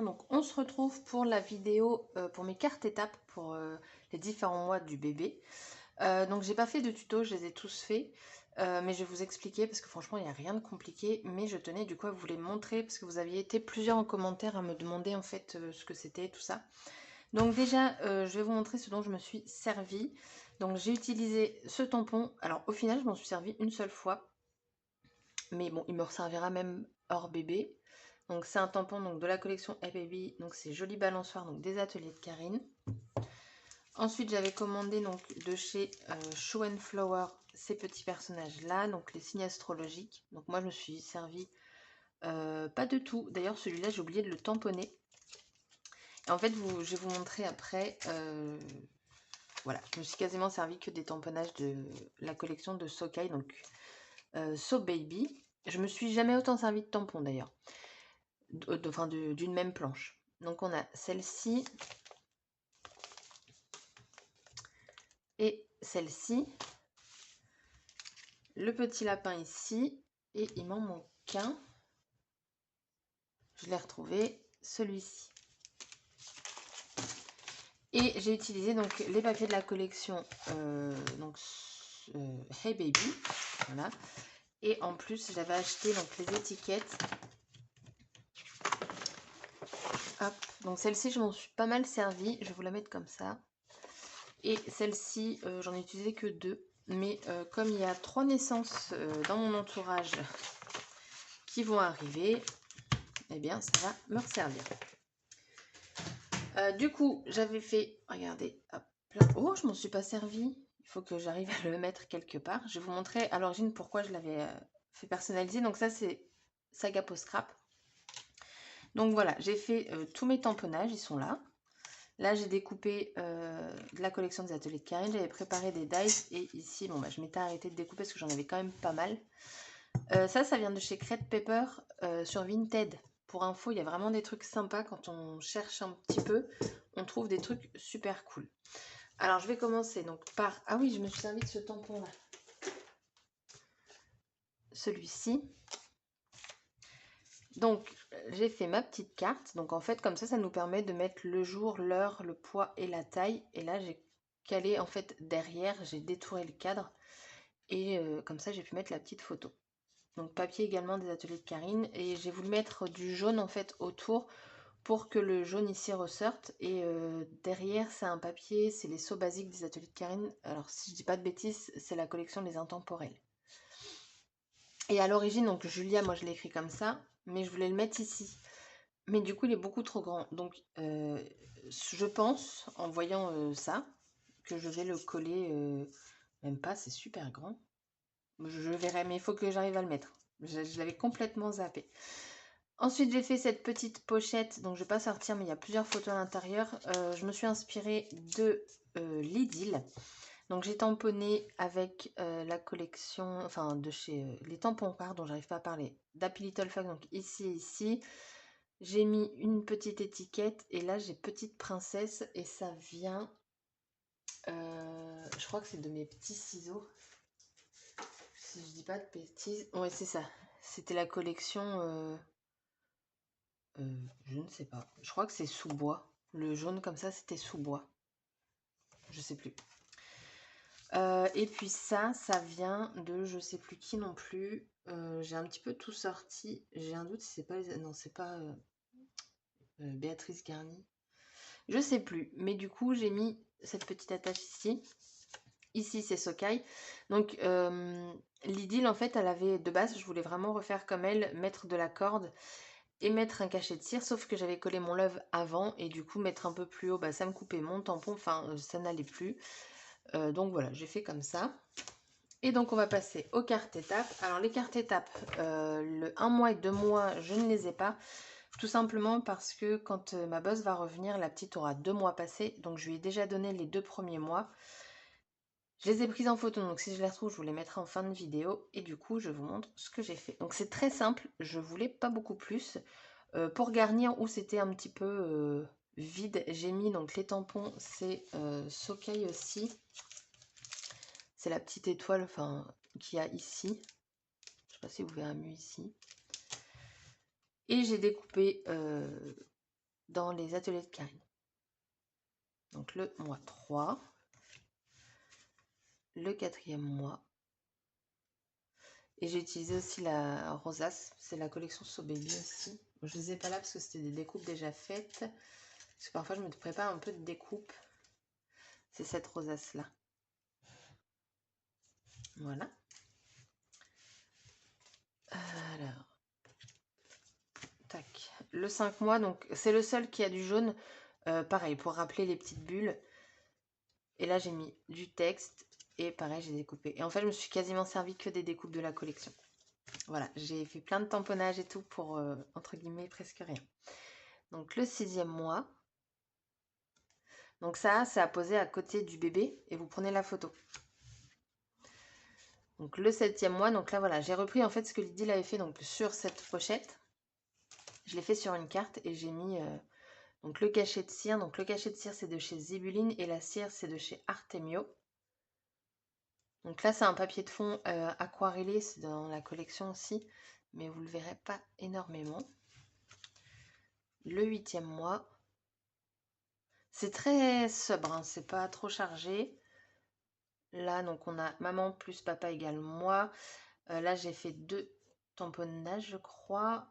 Donc on se retrouve pour la vidéo, pour mes cartes étapes pour les différents mois du bébé. Donc j'ai pas fait de tuto, je les ai tous faits, mais je vais vous expliquer parce que franchement il n'y a rien de compliqué, mais je tenais du coup à vous les montrer parce que vous aviez été plusieurs en commentaire à me demander en fait ce que c'était tout ça. Donc déjà je vais vous montrer ce dont je me suis servi. Donc j'ai utilisé ce tampon, alors au final je m'en suis servi une seule fois, mais bon il me resservira même hors bébé. Donc c'est un tampon donc, de la collection Hey Baby, donc c'est Jolie Balançoire, donc des ateliers de Karine. Ensuite j'avais commandé donc de chez Show and Flower ces petits personnages là, donc les signes astrologiques. Donc moi je me suis servi pas de tout, d'ailleurs celui-là j'ai oublié de le tamponner. Et en fait je vais vous montrer après, voilà, je me suis quasiment servi que des tamponnages de la collection de Sokai, donc So Baby. Je me suis jamais autant servi de tampons d'ailleurs. Enfin d'une même planche. Donc on a celle-ci et celle-ci, le petit lapin ici, et il m'en manque qu'un. Je l'ai retrouvé, celui-ci. Et j'ai utilisé donc les papiers de la collection Hey Baby, voilà. Et en plus j'avais acheté donc les étiquettes. Hop. Donc celle-ci je m'en suis pas mal servi, je vais vous la mettre comme ça. Et celle-ci j'en ai utilisé que 2, mais comme il y a 3 naissances dans mon entourage qui vont arriver, eh bien ça va me servir. Du coup j'avais fait, regardez, hop là. Oh, je m'en suis pas servi, il faut que j'arrive à le mettre quelque part. Je vais vous montrer à l'origine pourquoi je l'avais fait personnaliser. Donc ça c'est Saga Post Scrap. Donc voilà, j'ai fait tous mes tamponnages, ils sont là. Là, j'ai découpé de la collection des ateliers de Karine. J'avais préparé des dies. Et ici, bon, bah, je m'étais arrêtée de découper parce que j'en avais quand même pas mal. Ça vient de chez Crête Pepper sur Vinted. Pour info, il y a vraiment des trucs sympas. Quand on cherche un petit peu, on trouve des trucs super cool. Alors, je vais commencer donc par... Ah oui, je me suis servi de ce tampon-là. Celui-ci. Donc, j'ai fait ma petite carte. Donc, en fait, comme ça nous permet de mettre le jour, l'heure, le poids et la taille. Et là, j'ai calé, en fait, derrière, j'ai détouré le cadre. Et comme ça, j'ai pu mettre la petite photo. Donc, papier également des ateliers de Karine. Et j'ai voulu mettre du jaune, en fait, autour pour que le jaune ici ressorte. Et derrière, c'est un papier, c'est les seaux basiques des ateliers de Karine. Alors, si je dis pas de bêtises, c'est la collection Les Intemporels. Et à l'origine, donc Julia, moi, je l'ai écrit comme ça. Mais je voulais le mettre ici. Mais du coup, il est beaucoup trop grand. Donc, je pense, en voyant ça, que je vais le coller... même pas, c'est super grand. Je verrai, mais il faut que j'arrive à le mettre. Je l'avais complètement zappé. Ensuite, j'ai fait cette petite pochette. Donc, je ne vais pas sortir, mais il y a plusieurs photos à l'intérieur. Je me suis inspirée de Lidl. Donc, j'ai tamponné avec la collection... Enfin, de chez... les tampons, pardon, j'arrive pas à parler. d'Happy Little Fog, donc ici et ici. J'ai mis une petite étiquette et là j'ai Petite Princesse et ça vient, je crois que c'est de mes petits ciseaux, si je dis pas de bêtises. Ouais, c'est ça, c'était la collection, je ne sais pas, je crois que c'est sous bois, le jaune comme ça c'était sous bois, je sais plus. Et puis ça vient de je sais plus qui non plus. J'ai un petit peu tout sorti, j'ai un doute si c'est pas non c'est pas Béatrice Garni. Je sais plus, mais du coup j'ai mis cette petite attache ici. Ici c'est Sokai. Donc Lydie en fait elle avait de base, je voulais vraiment refaire comme elle, mettre de la corde et mettre un cachet de cire, sauf que j'avais collé mon love avant et du coup mettre un peu plus haut, bah, ça me coupait mon tampon, enfin ça n'allait plus. Donc voilà, j'ai fait comme ça. Et donc on va passer aux cartes étapes. Alors les cartes étapes, le 1 mois et 2 mois, je ne les ai pas. Tout simplement parce que quand ma boss va revenir, la petite aura 2 mois passés. Donc je lui ai déjà donné les 2 premiers mois. Je les ai prises en photo, donc si je les retrouve, je vous les mettrai en fin de vidéo. Et du coup, je vous montre ce que j'ai fait. Donc c'est très simple, je voulais pas beaucoup plus. Pour garnir, où c'était un petit peu vide, j'ai mis donc les tampons, c'est Sokai aussi. C'est la petite étoile enfin, qu'il y a ici. Je sais pas si vous verrez mieux ici. Et j'ai découpé dans les ateliers de Karine. Donc le mois 3, le 4e mois. Et j'ai utilisé aussi la rosace, c'est la collection So Baby aussi. Je ne les ai pas là parce que c'était des découpes déjà faites. Parce que parfois je me prépare un peu de découpe. C'est cette rosace là. Voilà. Alors. Tac. Le 5 mois, donc c'est le seul qui a du jaune. Pareil, pour rappeler les petites bulles. Et là j'ai mis du texte. Et pareil, j'ai découpé. Et en fait, je me suis quasiment servi que des découpes de la collection. Voilà, j'ai fait plein de tamponnages et tout pour, entre guillemets, presque rien. Donc le 6e mois. Donc ça, c'est à poser à côté du bébé et vous prenez la photo. Donc le 7e mois, donc là voilà, j'ai repris en fait ce que Lydie avait fait donc sur cette pochette. Je l'ai fait sur une carte et j'ai mis donc le cachet de cire. Donc le cachet de cire c'est de chez Zibuline et la cire c'est de chez Artemio. Donc là c'est un papier de fond aquarellé, c'est dans la collection aussi, mais vous le verrez pas énormément. Le 8e mois. C'est très sobre, hein, c'est pas trop chargé. Là, donc on a maman plus papa égale moi. Là, j'ai fait 2 tamponnages, je crois.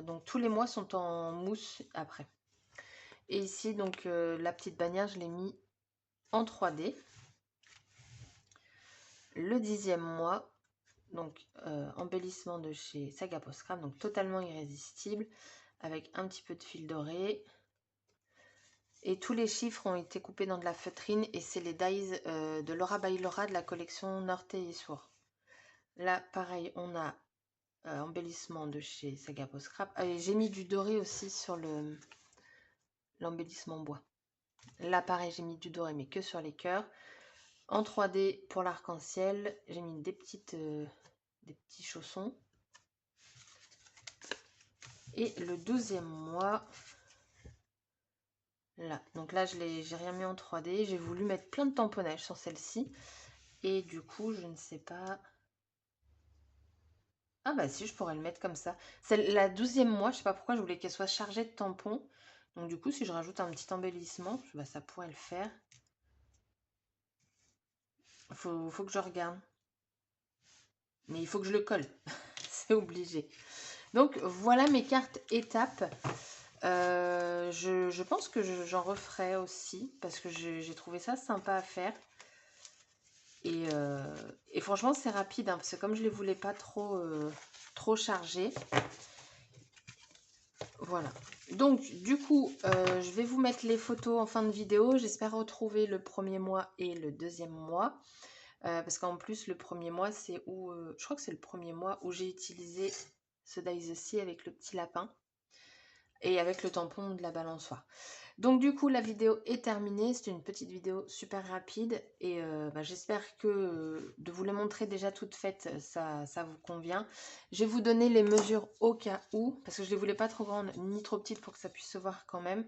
Donc tous les mois sont en mousse après. Et ici, donc la petite bannière, je l'ai mis en 3D. Le 10e mois, donc embellissement de chez Saga Post-Scrap, donc totalement irrésistible, avec un petit peu de fil doré. Et tous les chiffres ont été coupés dans de la feutrine et c'est les dies de Laura by Laura de la collection Norte et Sour. Là, pareil, on a embellissement de chez Saga Post Scrap. J'ai mis du doré aussi sur l'embellissement bois. Là, pareil, j'ai mis du doré, mais que sur les cœurs. En 3D pour l'arc-en-ciel, j'ai mis des petits chaussons. Et le 12e mois, là, donc là, j'ai rien mis en 3D. J'ai voulu mettre plein de tamponnages sur celle-ci. Et du coup, je ne sais pas... Ah bah si, je pourrais le mettre comme ça. C'est la 12e mois, je sais pas pourquoi je voulais qu'elle soit chargée de tampons. Donc du coup, si je rajoute un petit embellissement, bah, ça pourrait le faire. Faut que je regarde. Mais il faut que je le colle. C'est obligé. Donc voilà mes cartes étapes. Je pense que j'en referai aussi parce que j'ai trouvé ça sympa à faire. Et franchement, c'est rapide hein, parce que comme je ne les voulais pas trop chargés. Voilà. Donc, du coup, je vais vous mettre les photos en fin de vidéo. J'espère retrouver le 1er mois et le 2e mois. Parce qu'en plus, le 1er mois, c'est où... je crois que c'est le 1er mois où j'ai utilisé ce dies-ci avec le petit lapin. Et avec le tampon de la balançoire. Donc du coup la vidéo est terminée, c'était une petite vidéo super rapide et j'espère que de vous les montrer déjà toutes faites, ça vous convient. Je vais vous donner les mesures au cas où, parce que je ne les voulais pas trop grandes ni trop petites pour que ça puisse se voir quand même.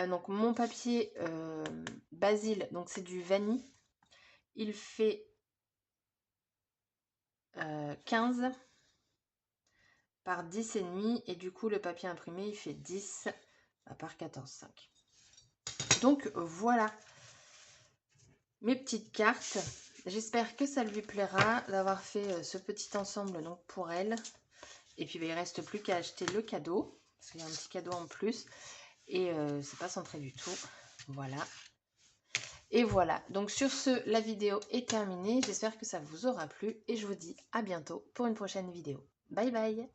Donc mon papier Basile, donc c'est du vanille, il fait 15 par 10,5 et du coup le papier imprimé il fait 10 par 14,5. Donc voilà mes petites cartes. J'espère que ça lui plaira d'avoir fait ce petit ensemble donc pour elle. Et puis il ne reste plus qu'à acheter le cadeau. Parce qu'il y a un petit cadeau en plus. Et c'est pas centré du tout. Voilà. Et voilà. Donc sur ce, la vidéo est terminée. J'espère que ça vous aura plu. Et je vous dis à bientôt pour une prochaine vidéo. Bye bye.